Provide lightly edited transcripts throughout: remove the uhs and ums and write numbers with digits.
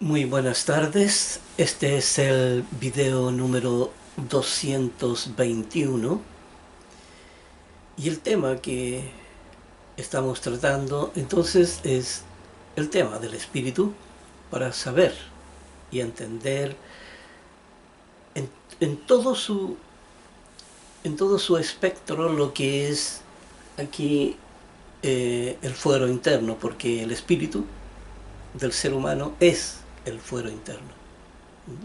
Muy buenas tardes, este es el video número 221 y el tema que estamos tratando entonces es el tema del espíritu para saber y entender en, en todo su, en todo su espectro lo que es aquí el fuero interno, porque el espíritu del ser humano es el fuero interno.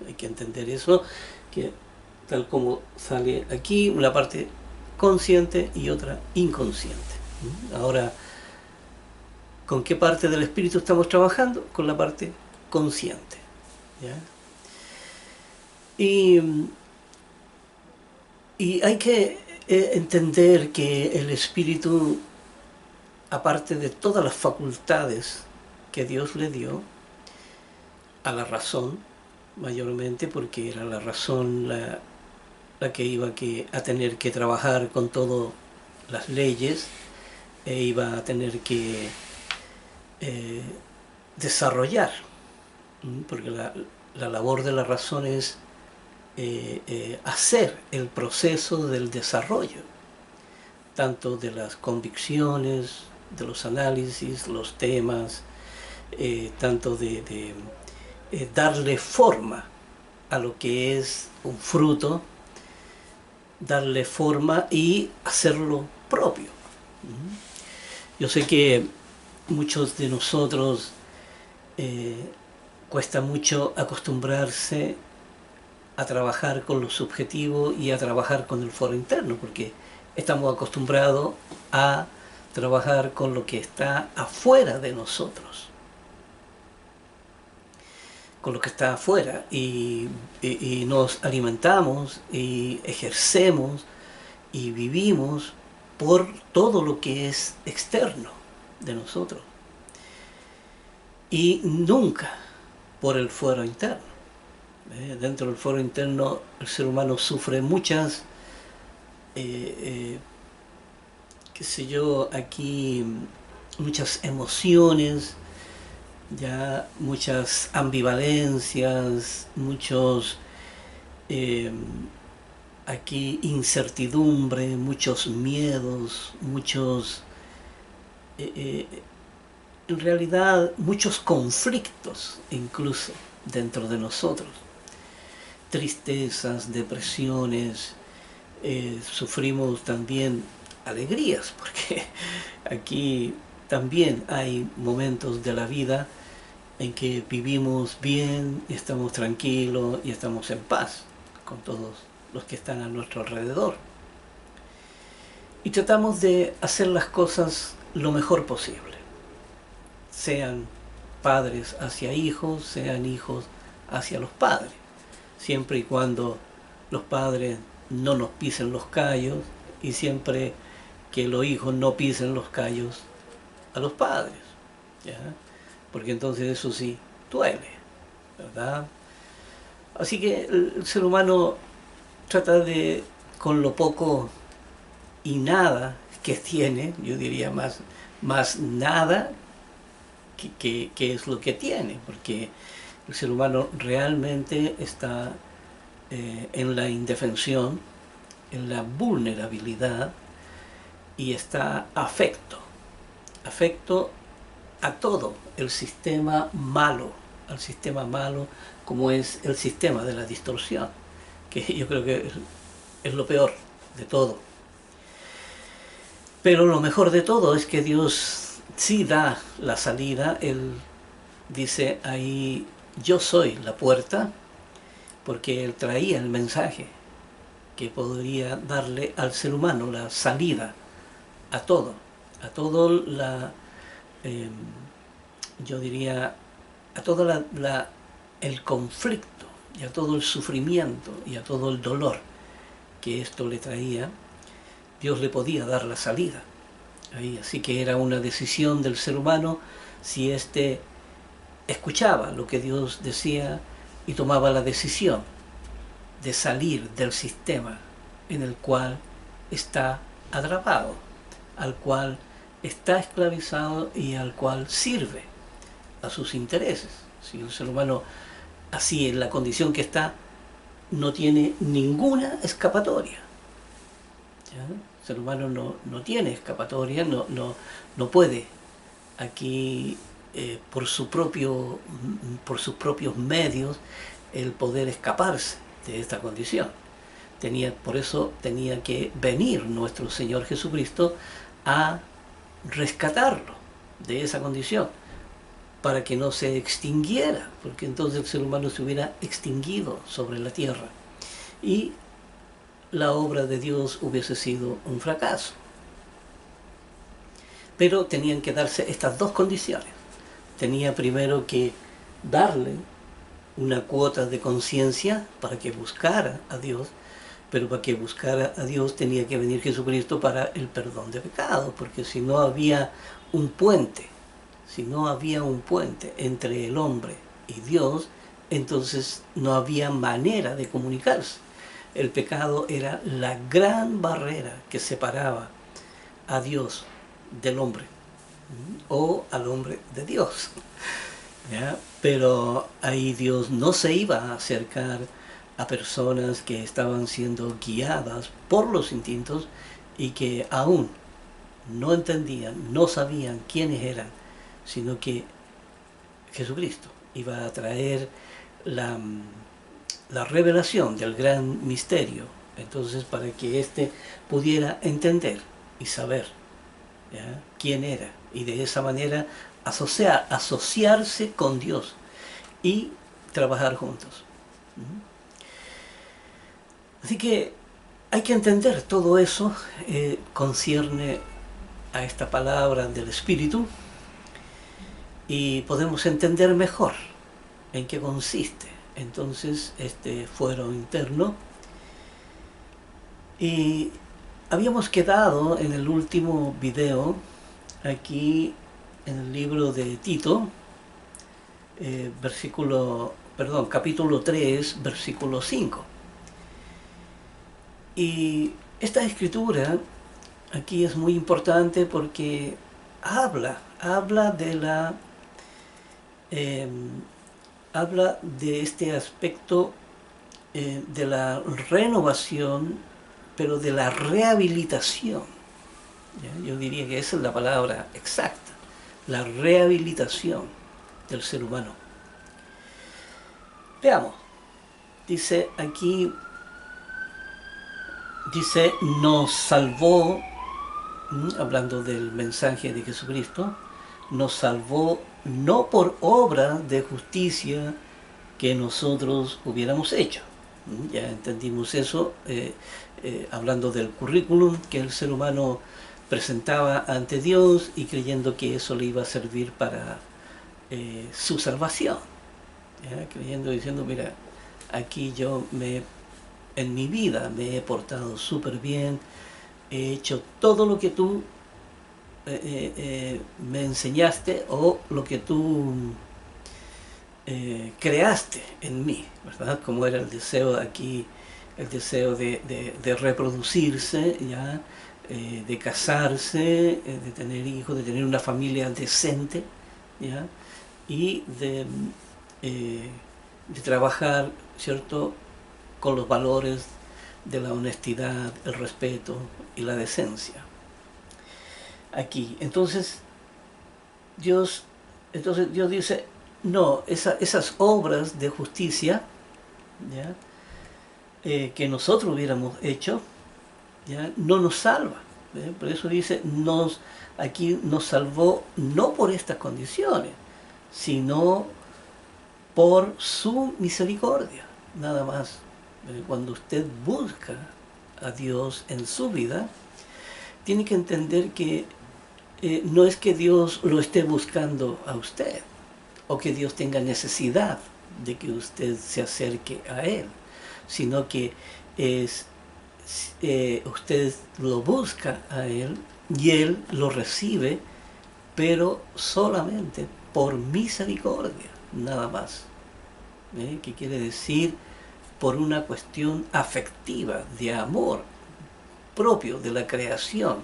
Hay que entender eso, que tal como sale aquí, una parte consciente y otra inconsciente. Ahora, ¿con qué parte del espíritu estamos trabajando? Con la parte consciente. ¿Ya? Y, y hay que entender que el espíritu, aparte de todas las facultades que Dios le dio a la razón, mayormente porque era la razón la que iba a tener que trabajar con todas las leyes e iba a tener que eh, desarrollar, porque la labor de la razón es hacer el proceso del desarrollo, tanto de las convicciones, de los análisis, los temas, tanto de darle forma a lo que es un fruto, darle forma y hacerlo propio. Yo sé que muchos de nosotros eh, cuesta mucho acostumbrarse a trabajar con lo subjetivo y a trabajar con el foro interno, porque estamos acostumbrados a trabajar con lo que está afuera de nosotros, con lo que está afuera, y nos alimentamos y ejercemos y vivimos por todo lo que es externo de nosotros y nunca por el fuero interno. Dentro del fuero interno el ser humano sufre muchas, qué sé yo, aquí muchas emociones, ya muchas ambivalencias, muchos eh, aquí incertidumbre, muchos miedos, muchos en realidad muchos conflictos incluso dentro de nosotros, tristezas, depresiones, sufrimos también alegrías, porque aquí también hay momentos de la vida en que vivimos bien, y estamos tranquilos y estamos en paz con todos los que están a nuestro alrededor. Y tratamos de hacer las cosas lo mejor posible, sean padres hacia hijos, sean hijos hacia los padres, siempre y cuando los padres no nos pisen los callos y siempre que los hijos no pisen los callos a los padres, ¿ya? Porque entonces eso sí duele, ¿verdad? Así que el ser humano trata de, con lo poco y nada que tiene, yo diría más nada que es lo que tiene, porque el ser humano realmente está en la indefensión, en la vulnerabilidad y está afecto a todo el sistema malo, al sistema malo como es el sistema de la distorsión, que yo creo que es lo peor de todo. Pero lo mejor de todo es que Dios sí da la salida. Él dice ahí, yo soy la puerta, porque Él traía el mensaje que podría darle al ser humano la salida a todo eh, yo diría, a todo el conflicto y a todo el sufrimiento y a todo el dolor que esto le traía. Dios le podía dar la salida. Ahí, así que era una decisión del ser humano si éste escuchaba lo que Dios decía y tomaba la decisión de salir del sistema en el cual está atrapado, al cual está esclavizado y al cual sirve a sus intereses. Si el ser humano, así en la condición que está, no tiene ninguna escapatoria. ¿Ya? El ser humano no tiene escapatoria, no puede aquí por sus propios medios el poder escaparse de esta condición. Por eso tenía que venir nuestro Señor Jesucristo a rescatarlo de esa condición, para que no se extinguiera, porque entonces el ser humano se hubiera extinguido sobre la tierra y la obra de Dios hubiese sido un fracaso. Pero tenían que darse estas dos condiciones. Tenía primero que darle una cuota de conciencia para que buscara a Dios, pero para que buscara a Dios tenía que venir Jesucristo para el perdón de pecados, porque si no había un puente, entre el hombre y Dios, entonces no había manera de comunicarse. El pecado era la gran barrera que separaba a Dios del hombre, o al hombre de Dios. ¿Ya? Pero ahí Dios no se iba a acercar a personas que estaban siendo guiadas por los instintos y que aún no entendían, no sabían quiénes eran, sino que Jesucristo iba a traer la revelación del gran misterio, entonces para que éste pudiera entender y saber, ¿ya?, quién era, y de esa manera asociarse con Dios y trabajar juntos. Así que hay que entender todo eso, concierne a esta palabra del Espíritu, y podemos entender mejor en qué consiste entonces este fuero interno. Y habíamos quedado en el último video aquí en el libro de Tito, capítulo 3, versículo 5. Y esta escritura aquí es muy importante porque habla de este aspecto de la renovación, pero de la rehabilitación. ¿Ya? Yo diría que esa es la palabra exacta, la rehabilitación del ser humano. Veamos, dice aquí, nos salvó, hablando del mensaje de Jesucristo, nos salvó no por obra de justicia que nosotros hubiéramos hecho. Ya entendimos eso, hablando del currículum que el ser humano presentaba ante Dios y creyendo que eso le iba a servir para su salvación. ¿Ya? Creyendo, diciendo, mira, aquí en mi vida me he portado súper bien, he hecho todo lo que tú me enseñaste, o lo que tú creaste en mí, ¿verdad? Como era el deseo aquí, el deseo de reproducirse, ¿ya? De casarse, de tener hijos, de tener una familia decente, ¿ya? Y de trabajar, ¿cierto?, con los valores de la honestidad, el respeto y la decencia. Aquí, entonces Dios dice, no, esas obras de justicia, ¿ya?, que nosotros hubiéramos hecho, ¿ya?, no nos salva. Por eso dice, aquí nos salvó no por estas condiciones, sino por su misericordia, nada más. Cuando usted busca a Dios en su vida, tiene que entender que no es que Dios lo esté buscando a usted, o que Dios tenga necesidad de que usted se acerque a Él, sino que usted lo busca a Él y Él lo recibe, pero solamente por misericordia, nada más. ¿Qué quiere decir? Por una cuestión afectiva, de amor propio de la creación,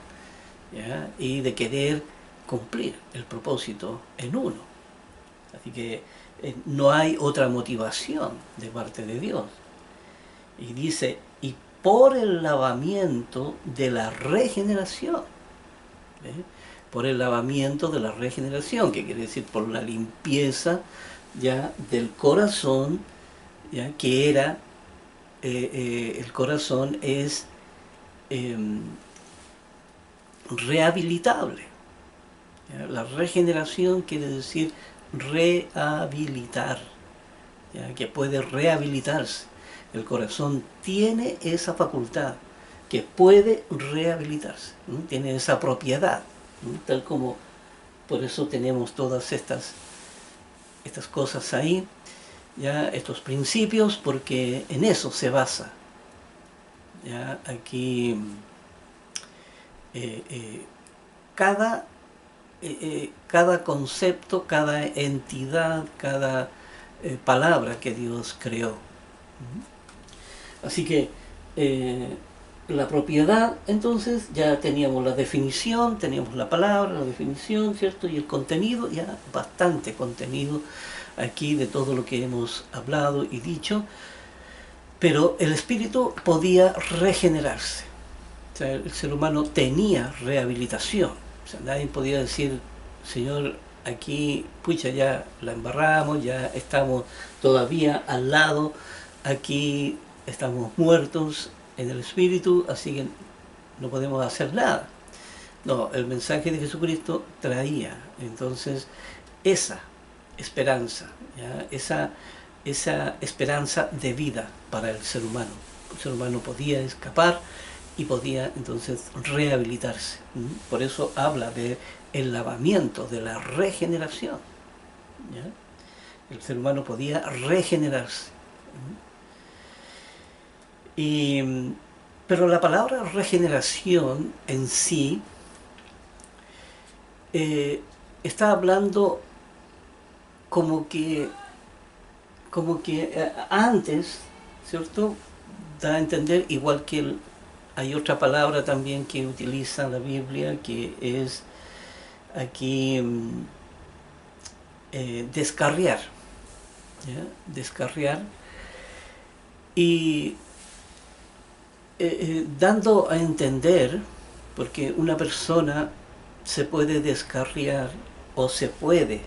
¿ya?, y de querer cumplir el propósito en uno. Así que no hay otra motivación de parte de Dios. Y dice, y por el lavamiento de la regeneración. ¿Eh? Por el lavamiento de la regeneración, que quiere decir por la limpieza ya del corazón, ya que era, el corazón es eh, rehabilitable. ¿Ya? La regeneración quiere decir rehabilitar, ¿ya? Que puede rehabilitarse. El corazón tiene esa facultad, que puede rehabilitarse, ¿no? Tiene esa propiedad, ¿no? Tal como por eso tenemos todas estas cosas ahí, ya estos principios, porque en eso se basa. Ya aquí cada, cada concepto, cada entidad, cada palabra que Dios creó. Así que la propiedad, entonces ya teníamos la definición, teníamos la palabra, la definición, ¿cierto? Y el contenido, ya bastante contenido aquí de todo lo que hemos hablado y dicho, pero el espíritu podía regenerarse. O sea, el ser humano tenía rehabilitación. O sea, nadie podía decir, Señor, aquí, pucha, ya la embarramos, ya estamos todavía al lado, aquí estamos muertos en el espíritu, así que no podemos hacer nada. No, el mensaje de Jesucristo traía entonces esa esperanza, ¿ya? Esa esperanza de vida para el ser humano. El ser humano podía escapar y podía entonces rehabilitarse. Por eso habla de el lavamiento, de la regeneración, ¿ya? El ser humano podía regenerarse. Y, pero la palabra regeneración en sí está hablando como que antes, ¿cierto? Da a entender, igual que hay otra palabra también que utiliza la Biblia, que es aquí descarriar, ¿ya? Descarriar, y dando a entender, porque una persona se puede descarriar o se puede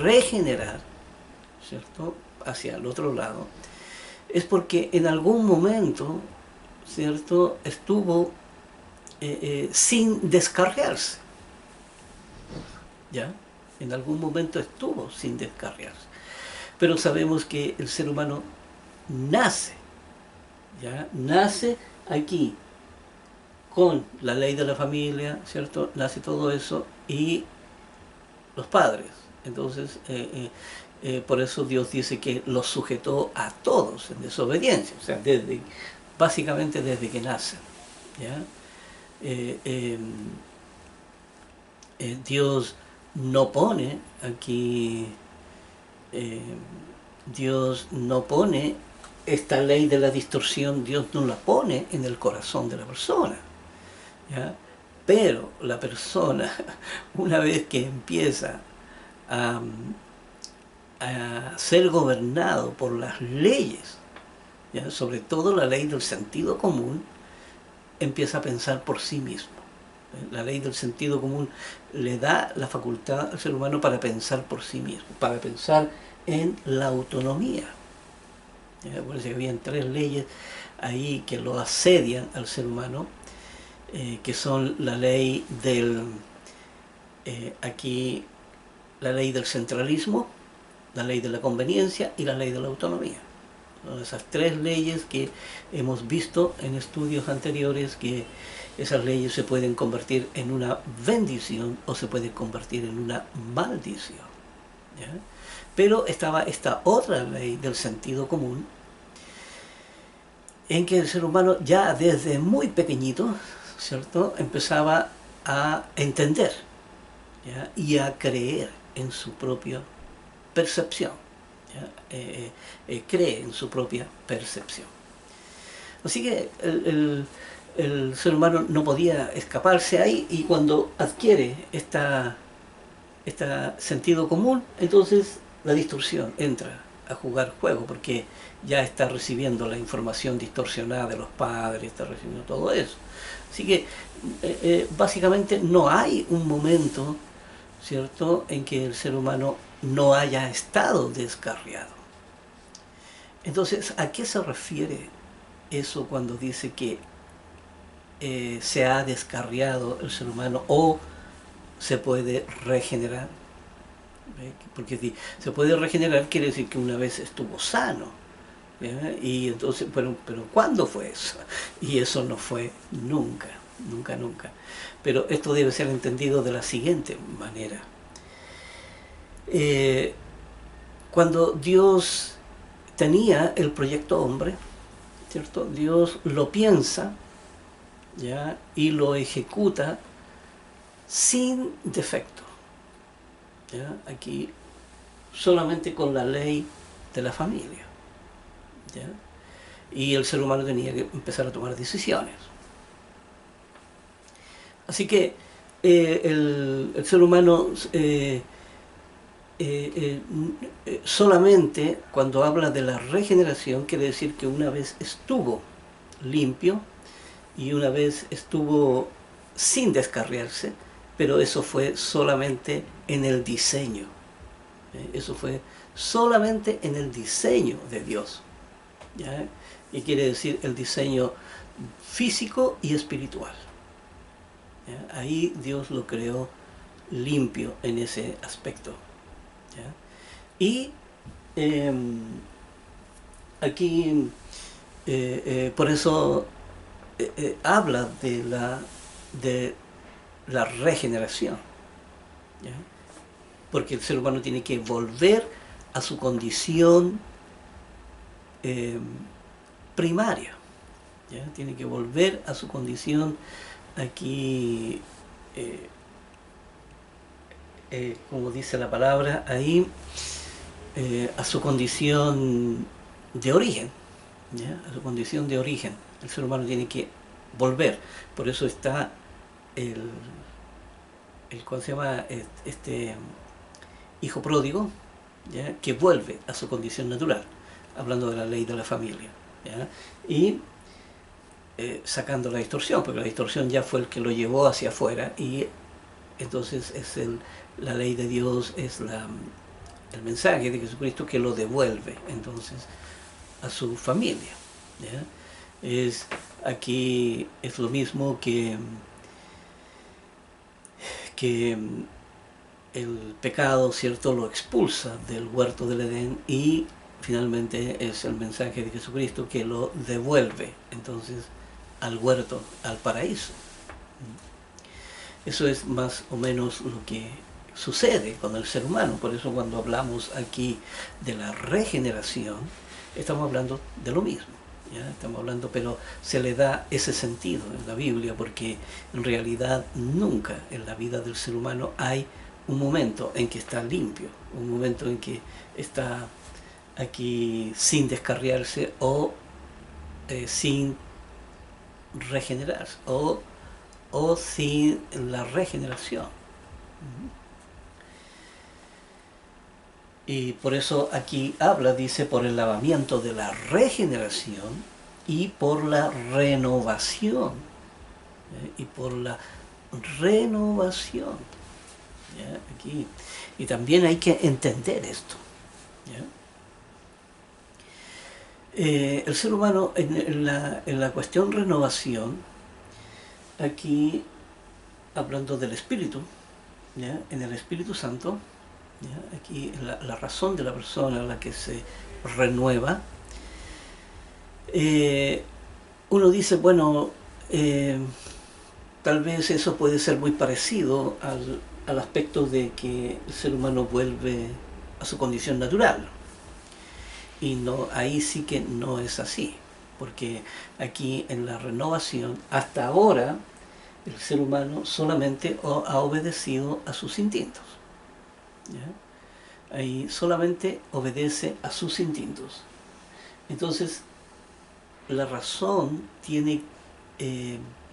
regenerar, ¿cierto?, hacia el otro lado, es porque en algún momento, ¿cierto?, estuvo sin descarriarse, ¿ya? En algún momento estuvo sin descarriarse. Pero sabemos que el ser humano nace, ¿ya? Nace aquí, con la ley de la familia, ¿cierto? Nace todo eso, y los padres. Entonces, por eso Dios dice que los sujetó a todos en desobediencia, o sea, básicamente desde que nacen, ¿ya? Dios no pone aquí, Dios no pone esta ley de la distorsión, Dios no la pone en el corazón de la persona, ¿ya? Pero la persona, una vez que empieza a, a ser gobernado por las leyes, ¿ya?, sobre todo la ley del sentido común, empieza a pensar por sí mismo. La ley del sentido común le da la facultad al ser humano para pensar por sí mismo, para pensar en la autonomía. Por eso habían tres leyes ahí que lo asedian al ser humano, que son la ley del aquí la ley del centralismo, la ley de la conveniencia y la ley de la autonomía. Son esas tres leyes que hemos visto en estudios anteriores, que esas leyes se pueden convertir en una bendición o se pueden convertir en una maldición, ¿ya? Pero estaba esta otra ley del sentido común, en que el ser humano ya desde muy pequeñito, ¿cierto?, empezaba a entender, ¿ya?, y a creer en su propia percepción, ¿ya? Cree en su propia percepción. Así que el ser humano no podía escaparse ahí, y cuando adquiere este sentido común, entonces la distorsión entra a jugar juego, porque ya está recibiendo la información distorsionada de los padres, está recibiendo todo eso. Así que básicamente no hay un momento, ¿cierto?, en que el ser humano no haya estado descarriado. Entonces, ¿a qué se refiere eso cuando dice que se ha descarriado el ser humano o se puede regenerar? Porque si se puede regenerar quiere decir que una vez estuvo sano. ¿Ya? Y entonces, pero ¿cuándo fue eso? Y eso no fue nunca, nunca, nunca. Pero esto debe ser entendido de la siguiente manera. Cuando Dios tenía el proyecto hombre, ¿cierto? Dios lo piensa, ¿ya?, y lo ejecuta sin defecto. ¿Ya? Aquí solamente con la ley de la familia. ¿Ya? Y el ser humano tenía que empezar a tomar decisiones. Así que el ser humano solamente cuando habla de la regeneración quiere decir que una vez estuvo limpio y una vez estuvo sin descarriarse, pero eso fue solamente en el diseño. Eso fue solamente en el diseño de Dios. ¿Ya? Y quiere decir el diseño físico y espiritual. ¿Ya? Ahí Dios lo creó limpio en ese aspecto. ¿Ya? Y aquí por eso habla de la regeneración. ¿Ya? Porque el ser humano tiene que volver a su condición primaria. ¿Ya? Tiene que volver a su condición aquí, como dice la palabra ahí, a su condición de origen. ¿Ya? A su condición de origen. El ser humano tiene que volver. Por eso está ¿cómo se llama? Este hijo pródigo, ¿ya?, que vuelve a su condición natural, hablando de la ley de la familia, ¿ya? Y sacando la distorsión, porque la distorsión ya fue el que lo llevó hacia afuera, y entonces es la ley de Dios, es el mensaje de Jesucristo que lo devuelve entonces a su familia. ¿Ya? Aquí es lo mismo que el pecado, ¿cierto?, lo expulsa del huerto del Edén, y finalmente es el mensaje de Jesucristo que lo devuelve entonces al huerto, al paraíso. Eso es más o menos lo que sucede con el ser humano. Por eso cuando hablamos aquí de la regeneración, estamos hablando de lo mismo. ¿Ya? Estamos hablando, pero se le da ese sentido en la Biblia, porque en realidad nunca en la vida del ser humano hay un momento en que está limpio, un momento en que está aquí sin descarriarse o sin regenerarse o sin la regeneración. Y por eso aquí habla, dice, por el lavamiento de la regeneración y por la renovación. Y por la renovación. ¿Ya? Aquí. Y también hay que entender esto. ¿Ya? El ser humano en la cuestión renovación, aquí hablando del Espíritu, ¿ya?, en el Espíritu Santo, ¿ya?, aquí la razón de la persona, la que se renueva, uno dice, bueno, tal vez eso puede ser muy parecido al aspecto de que el ser humano vuelve a su condición natural. Y no, ahí sí que no es así, porque aquí en la renovación, hasta ahora, el ser humano solamente ha obedecido a sus instintos. ¿Ya? Ahí solamente obedece a sus instintos. Entonces, la razón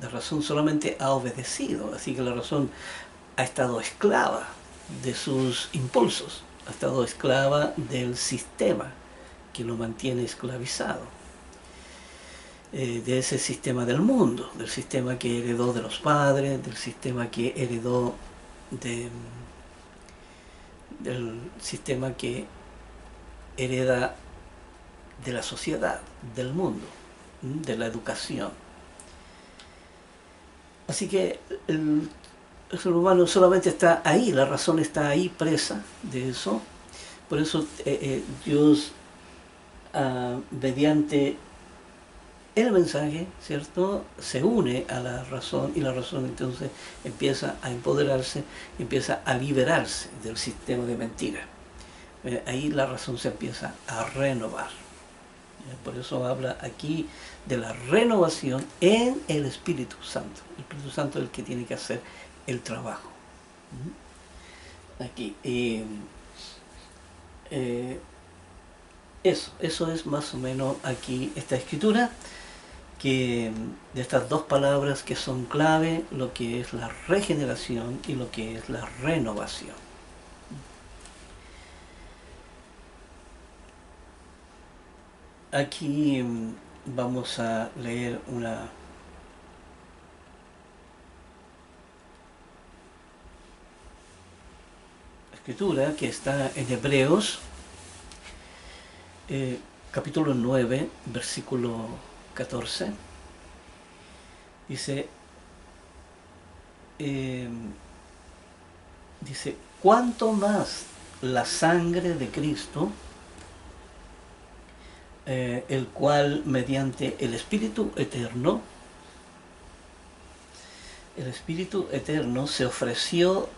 la razón solamente ha obedecido, así que la razón ha estado esclava de sus impulsos. ha estado esclava del sistema que lo mantiene esclavizado, de ese sistema del mundo, del sistema que heredó de los padres, del sistema que heredó del sistema que hereda de la sociedad, del mundo, de la educación. Así que el ser humano solamente está ahí, la razón está ahí presa de eso. Por eso Dios, mediante el mensaje, ¿cierto?, se une a la razón, y la razón entonces empieza a empoderarse, empieza a liberarse del sistema de mentira. Ahí la razón se empieza a renovar. Por eso habla aquí de la renovación en el Espíritu Santo. El Espíritu Santo es el que tiene que hacer el trabajo. Aquí. Eso es más o menos aquí esta escritura, que de estas dos palabras que son clave, lo que es la regeneración y lo que es la renovación. Aquí vamos a leer una escritura que está en Hebreos, capítulo 9, versículo 14. Dice, ¿cuánto más la sangre de Cristo, el cual mediante el Espíritu Eterno se ofreció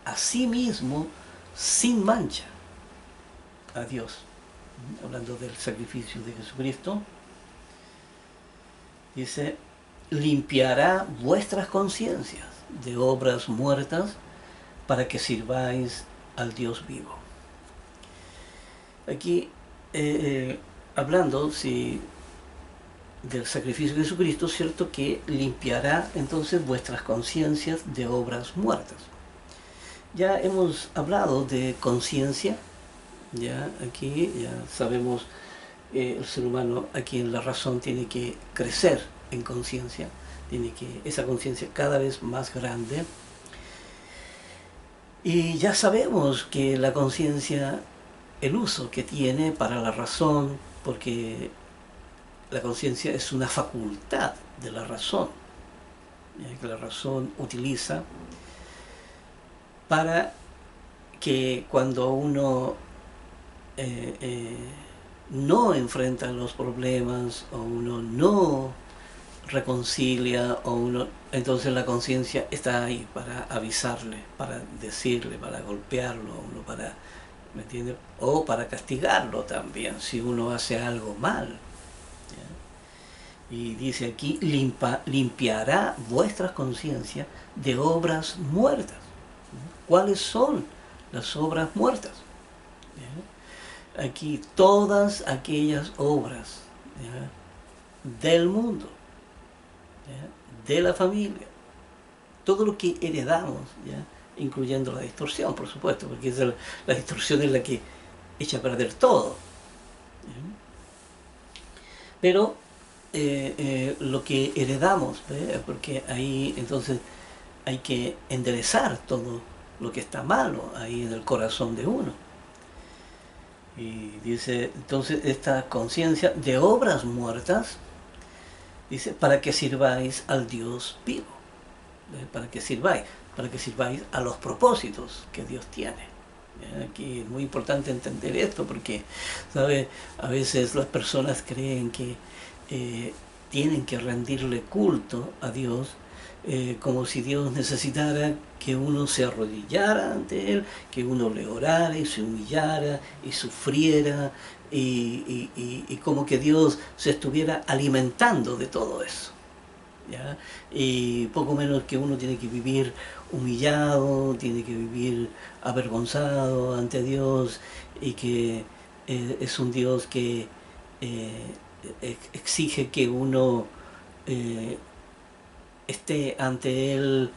a sí mismo sin mancha a Dios? Hablando del sacrificio de Jesucristo, dice, limpiará vuestras conciencias de obras muertas para que sirváis al Dios vivo. Aquí hablando del sacrificio de Jesucristo, cierto que limpiará entonces vuestras conciencias de obras muertas. Ya hemos hablado de conciencia, ya aquí ya sabemos, el ser humano aquí en la razón tiene que crecer en conciencia, tiene que esa conciencia cada vez más grande, y ya sabemos que la conciencia, el uso que tiene para la razón, porque la conciencia es una facultad de la razón, que la razón utiliza para que cuando uno no enfrenta los problemas, o uno no reconcilia, entonces la conciencia está ahí para avisarle, para decirle, para golpearlo, ¿me entiende?, o para castigarlo también si uno hace algo mal, ¿ya? Y dice aquí, limpiará vuestras conciencias de obras muertas. ¿Cuáles son las obras muertas? ¿Ya? Aquí todas aquellas obras, ¿ya?, del mundo, ¿ya?, de la familia, todo lo que heredamos, ¿ya?, incluyendo la distorsión, por supuesto, porque la distorsión es la que echa a perder todo, ¿ya? Pero lo que heredamos, ¿ve?, porque ahí entonces hay que enderezar todo lo que está malo ahí en el corazón de uno. Y dice entonces esta conciencia de obras muertas, dice, para que sirváis al Dios vivo, ¿ve?, para que sirváis a los propósitos que Dios tiene. Aquí es muy importante entender esto, porque, ¿sabe?, a veces las personas creen que tienen que rendirle culto a Dios, como si Dios necesitara que uno se arrodillara ante Él, que uno le orara y se humillara y sufriera, y como que Dios se estuviera alimentando de todo eso, ¿ya? Y poco menos que uno tiene que vivir humillado, tiene que vivir avergonzado ante Dios, y que es un Dios que exige que uno esté ante Él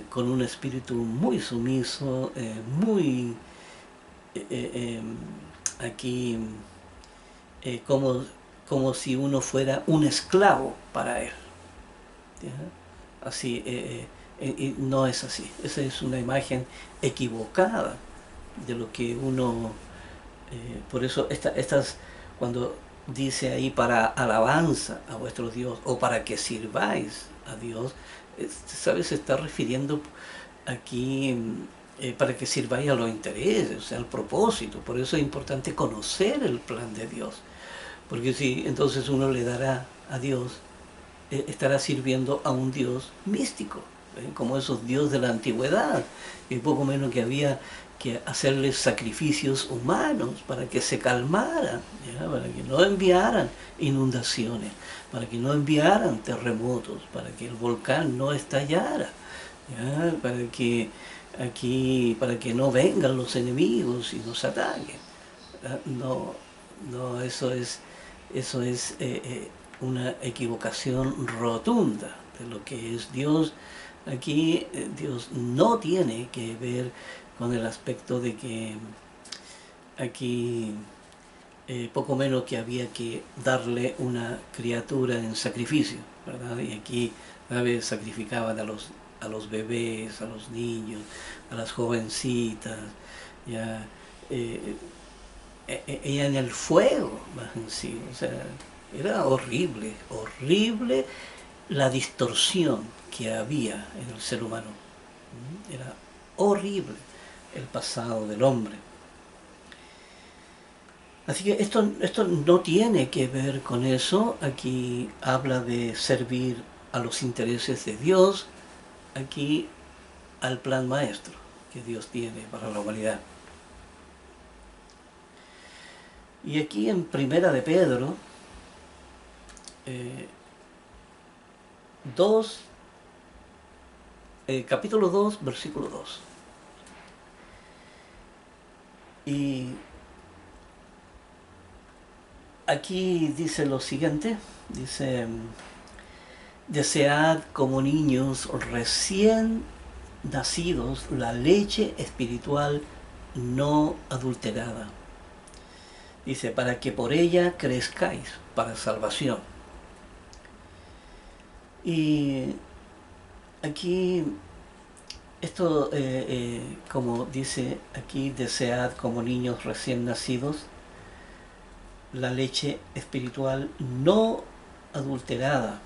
con un espíritu muy sumiso, muy aquí como, como si uno fuera un esclavo para él. ¿Ya? Así, no es así. Esa es una imagen equivocada de lo que uno... por eso cuando dice ahí para alabanza a vuestro Dios o para que sirváis a Dios, ¿sabes? Se está refiriendo aquí para que sirváis a los intereses, o sea, al propósito. Por eso es importante conocer el plan de Dios. Porque si entonces uno le dará a Dios, estará sirviendo a un Dios místico, como esos dioses de la antigüedad, y poco menos que había que hacerles sacrificios humanos para que se calmaran, ¿ya? Para que no enviaran inundaciones, para que no enviaran terremotos, para que el volcán no estallara, ¿ya? Para que no vengan los enemigos y nos ataquen. No, no, eso es una equivocación rotunda de lo que es Dios. Aquí Dios no tiene que ver con el aspecto de que aquí poco menos que había que darle una criatura en sacrificio, ¿verdad? Y aquí, ¿sabes? Sacrificaban a los bebés, a los niños, a las jovencitas, ya, ella en el fuego, más en sí, o sea, era horrible, horrible la distorsión que había en el ser humano. Era horrible el pasado del hombre. Así que esto no tiene que ver con eso. Aquí habla de servir a los intereses de Dios, aquí al plan maestro que Dios tiene para la humanidad. Y aquí en Primera de Pedro, 2, capítulo 2, versículo 2. Y aquí dice lo siguiente, dice, desead como niños recién nacidos la leche espiritual no adulterada. Dice, para que por ella crezcáis para salvación. Y aquí, esto, como dice aquí, desead como niños recién nacidos la leche espiritual no adulterada.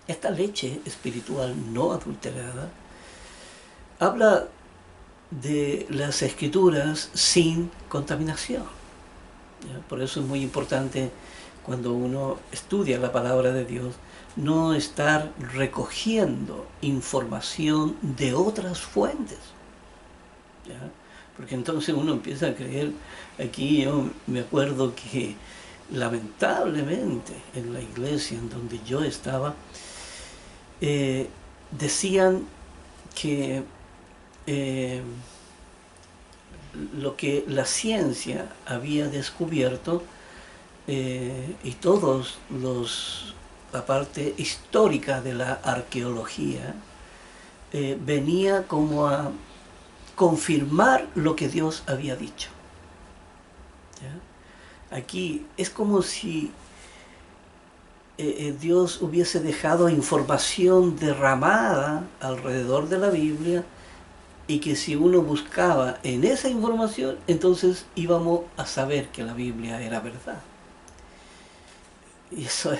Esta leche espiritual no adulterada habla de las escrituras sin contaminación. ¿Ya? Por eso es muy importante cuando uno estudia la palabra de Dios no estar recogiendo información de otras fuentes, ¿ya? Porque entonces uno empieza a creer. Aquí yo me acuerdo que lamentablemente en la iglesia en donde yo estaba decían que lo que la ciencia había descubierto y todos la parte histórica de la arqueología venía como a confirmar lo que Dios había dicho. ¿Ya? Aquí es como si Dios hubiese dejado información derramada alrededor de la Biblia y que si uno buscaba en esa información, entonces íbamos a saber que la Biblia era verdad. Y eso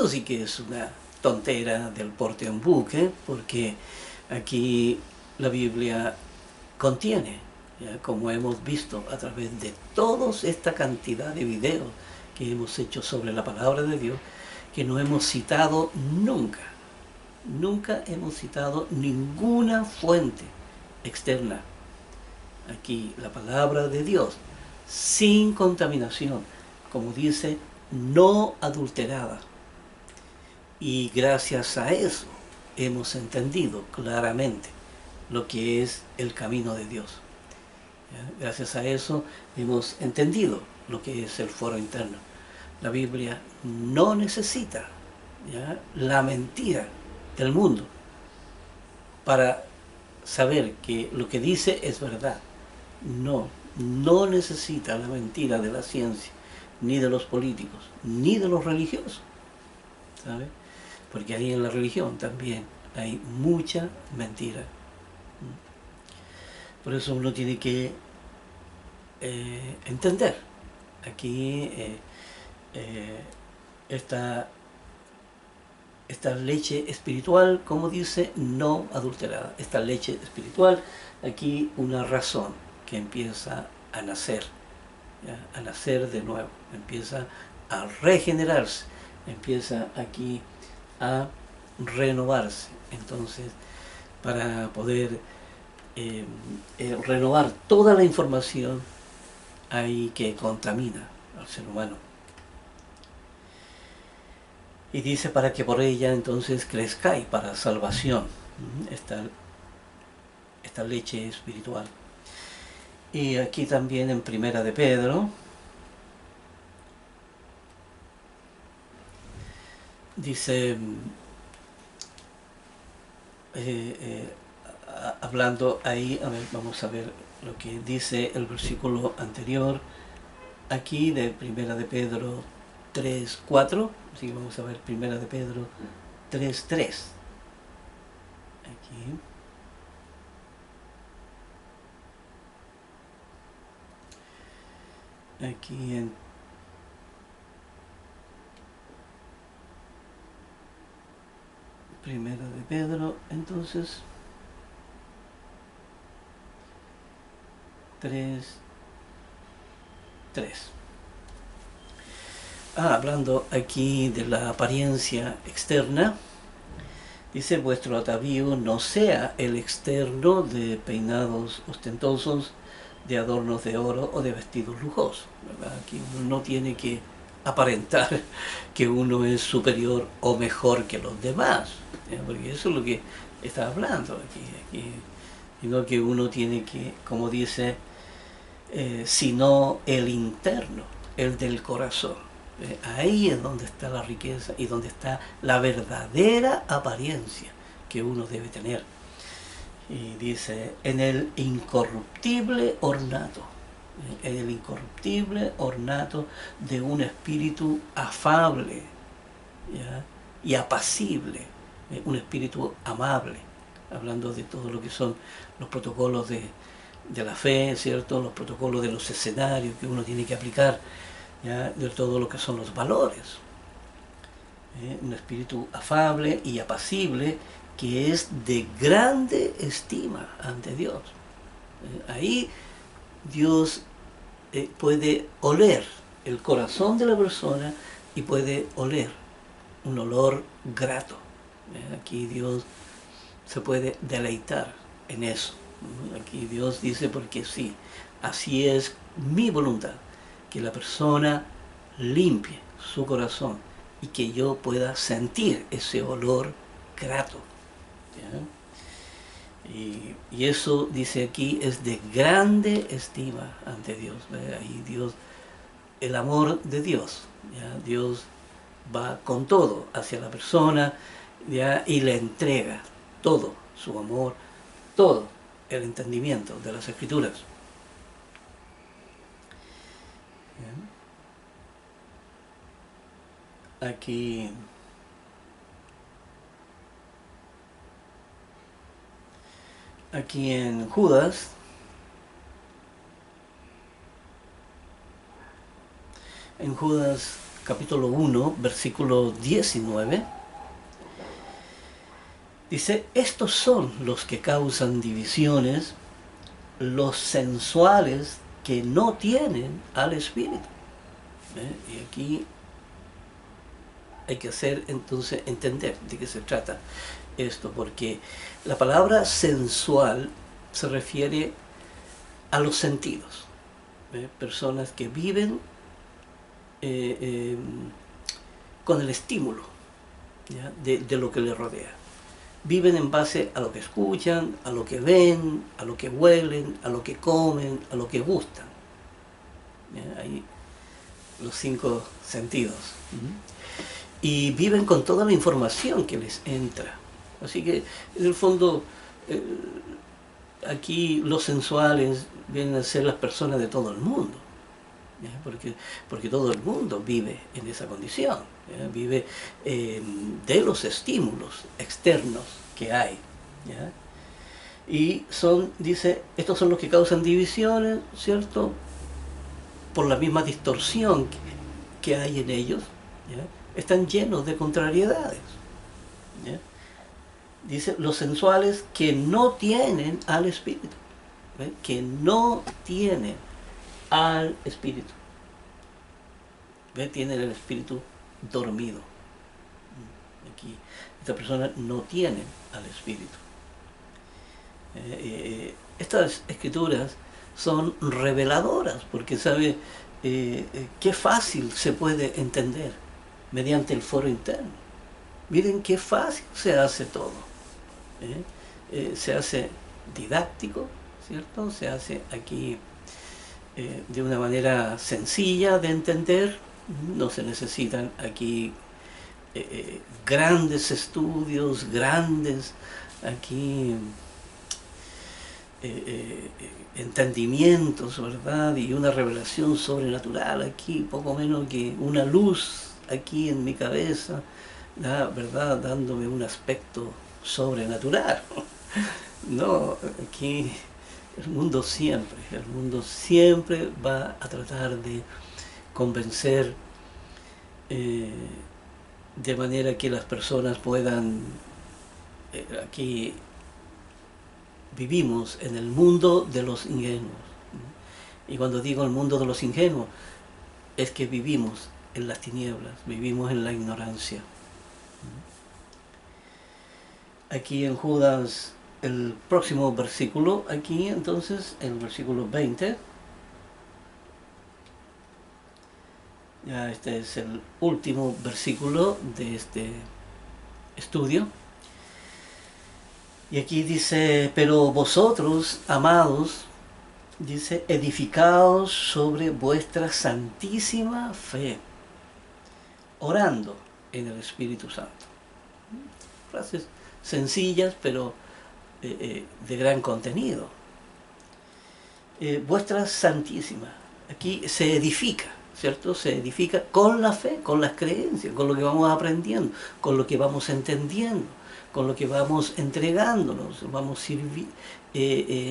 sí que es una tontera del porte en buque, porque aquí la Biblia contiene, ¿ya? Como hemos visto a través de toda esta cantidad de videos que hemos hecho sobre la palabra de Dios, que no hemos citado nunca. Nunca hemos citado ninguna fuente externa. Aquí la palabra de Dios, sin contaminación, como dice, no adulterada. Y gracias a eso hemos entendido claramente lo que es el camino de Dios. ¿Ya? Gracias a eso hemos entendido lo que es el foro interno. La Biblia no necesita, ¿ya?, la mentira del mundo para saber que lo que dice es verdad. No necesita la mentira de la ciencia, ni de los políticos, ni de los religiosos, ¿sabe? Porque ahí en la religión también hay mucha mentira. Por eso uno tiene que entender aquí esta leche espiritual, como dice, no adulterada. Esta leche espiritual, aquí una razón que empieza a nacer, ¿ya? A nacer de nuevo, empieza a regenerarse, empieza aquí a renovarse. Entonces, para poder renovar toda la información ahí que contamina al ser humano. Y dice para que por ella entonces crezcáis para salvación, esta leche espiritual. Y aquí también en Primera de Pedro dice, hablando ahí, a ver, vamos a ver lo que dice el versículo anterior, aquí de Primera de Pedro 3:4, así que vamos a ver Primera de Pedro 3:3. Aquí en Primera de Pedro, entonces 3:3. Hablando aquí de la apariencia externa, dice: vuestro atavío no sea el externo de peinados ostentosos, de adornos de oro o de vestidos lujosos, ¿verdad? Aquí uno no tiene que aparentar que uno es superior o mejor que los demás, ¿ya? Porque eso es lo que está hablando aquí, sino que uno tiene que, como dice, sino el interno, el del corazón. Ahí es donde está la riqueza y donde está la verdadera apariencia que uno debe tener. Y dice, en el incorruptible ornato, de un espíritu afable, ¿ya? Y apacible, un espíritu amable, hablando de todo lo que son los protocolos de la fe, ¿cierto? Los protocolos de los escenarios que uno tiene que aplicar, ¿ya? De todo lo que son los valores. Un espíritu afable y apacible, que es de grande estima ante Dios. Ahí Dios puede oler el corazón de la persona y puede oler un olor grato. Aquí Dios se puede deleitar en eso. Aquí Dios dice, porque sí, así es mi voluntad, que la persona limpie su corazón y que yo pueda sentir ese olor grato. Y eso, dice aquí, es de grande estima ante Dios. Ahí Dios, el amor de Dios, ¿ya? Dios va con todo hacia la persona, ¿ya? Y le entrega todo su amor, todo el entendimiento de las Escrituras. Aquí en Judas, capítulo 1, versículo 19, dice: estos son los que causan divisiones, los sensuales que no tienen al Espíritu. Y aquí hay que entonces entender de qué se trata esto, porque la palabra sensual se refiere a los sentidos. Personas que viven con el estímulo, ¿ya? De lo que les rodea. Viven en base a lo que escuchan, a lo que ven, a lo que huelen, a lo que comen, a lo que gustan. ¿Ya? Ahí los 5 sentidos. Y viven con toda la información que les entra. Así que, en el fondo, aquí los sensuales vienen a ser las personas de todo el mundo, ¿ya? Porque todo el mundo vive en esa condición, ¿ya? Vive de los estímulos externos que hay, ¿ya? Y son, dice, estos son los que causan divisiones, ¿cierto? Por la misma distorsión que hay en ellos, ¿ya? Están llenos de contrariedades, ¿ya? Dice, los sensuales que no tienen al Espíritu, ¿ve? Que no tienen al Espíritu, ¿ve? Tienen el Espíritu dormido. Aquí, esta persona no tiene al Espíritu. Estas escrituras son reveladoras, porque sabe qué fácil se puede entender mediante el foro interno. Miren qué fácil se hace todo. Se hace didáctico, ¿cierto? Se hace aquí de una manera sencilla de entender. No se necesitan aquí grandes estudios, grandes aquí entendimientos, ¿verdad? Y una revelación sobrenatural aquí, poco menos que una luz aquí en mi cabeza, ¿verdad? Dándome un aspecto sobrenatural. No, aquí el mundo siempre va a tratar de convencer de manera que las personas puedan aquí vivimos en el mundo de los ingenuos. Y cuando digo el mundo de los ingenuos, es que vivimos en las tinieblas, vivimos en la ignorancia. Aquí en Judas, el próximo versículo, aquí entonces, el versículo 20, ya este es el último versículo de este estudio. Y aquí dice, pero vosotros, amados, dice, edificaos sobre vuestra santísima fe, orando en el Espíritu Santo. Frases sencillas, pero de gran contenido. Vuestra santísima, aquí se edifica, ¿cierto? Se edifica con la fe, con las creencias, con lo que vamos aprendiendo, con lo que vamos entendiendo, con lo que vamos entregándonos, vamos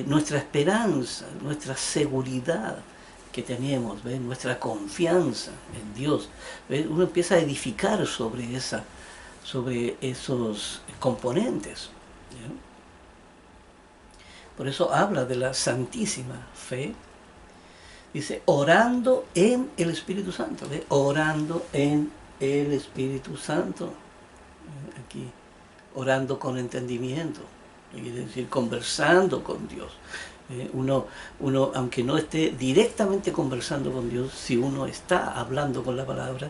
nuestra esperanza, nuestra seguridad que tenemos, ¿ves? Nuestra confianza en Dios, ¿ves? Uno empieza a edificar sobre esos componentes, ¿ya? Por eso habla de la santísima fe. Dice, orando en el Espíritu Santo, ¿ves? Orando en el Espíritu Santo, aquí orando con entendimiento, es decir, conversando con Dios. Uno, aunque no esté directamente conversando con Dios, si uno está hablando con la palabra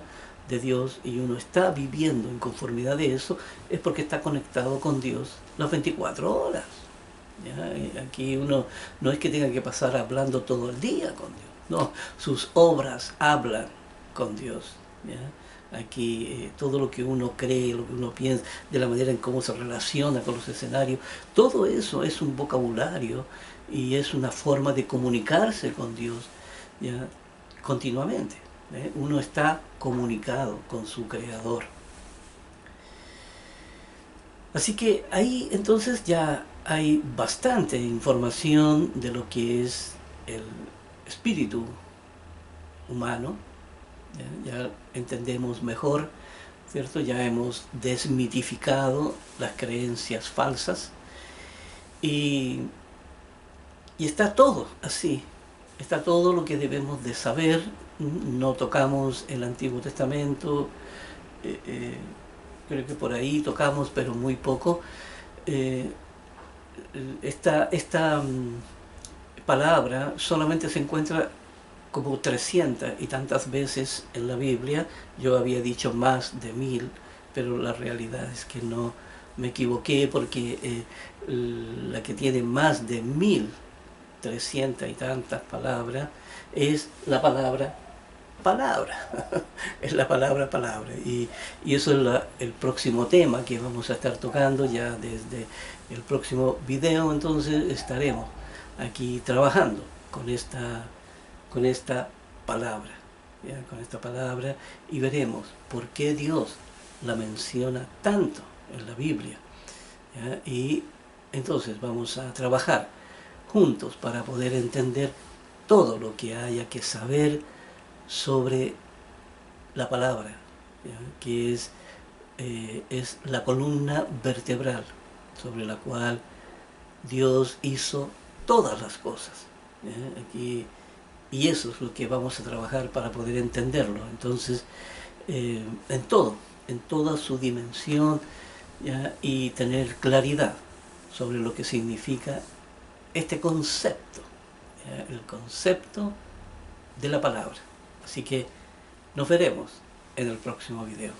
de Dios y uno está viviendo en conformidad de eso, es porque está conectado con Dios las 24 horas. ¿Ya? Aquí uno no es que tenga que pasar hablando todo el día con Dios, no, sus obras hablan con Dios, ¿ya? Aquí todo lo que uno cree, lo que uno piensa, de la manera en cómo se relaciona con los escenarios, todo eso es un vocabulario y es una forma de comunicarse con Dios, ¿ya? Continuamente. Uno está comunicado con su Creador. Así que ahí entonces ya hay bastante información de lo que es el espíritu humano. Ya entendemos mejor, ¿cierto? Ya hemos desmitificado las creencias falsas y está todo así, está todo lo que debemos de saber. No tocamos el Antiguo Testamento, creo que por ahí tocamos, pero muy poco. Esta palabra solamente se encuentra como 300 y tantas veces en la Biblia. Yo había dicho más de 1000, pero la realidad es que no me equivoqué, porque la que tiene más de 1300 y tantas palabras es la palabra es la palabra y eso es el próximo tema que vamos a estar tocando ya desde el próximo video. Entonces estaremos aquí trabajando con esta palabra, ¿ya? Con esta palabra, y veremos por qué Dios la menciona tanto en la Biblia, ¿ya? Y entonces vamos a trabajar juntos para poder entender todo lo que haya que saber sobre la palabra, ¿ya? Que es la columna vertebral sobre la cual Dios hizo todas las cosas, ¿ya? Aquí, y eso es lo que vamos a trabajar para poder entenderlo. Entonces, en todo, en toda su dimensión, ¿ya? Y tener claridad sobre lo que significa este concepto, ¿ya? El concepto de la palabra. Así que nos veremos en el próximo video.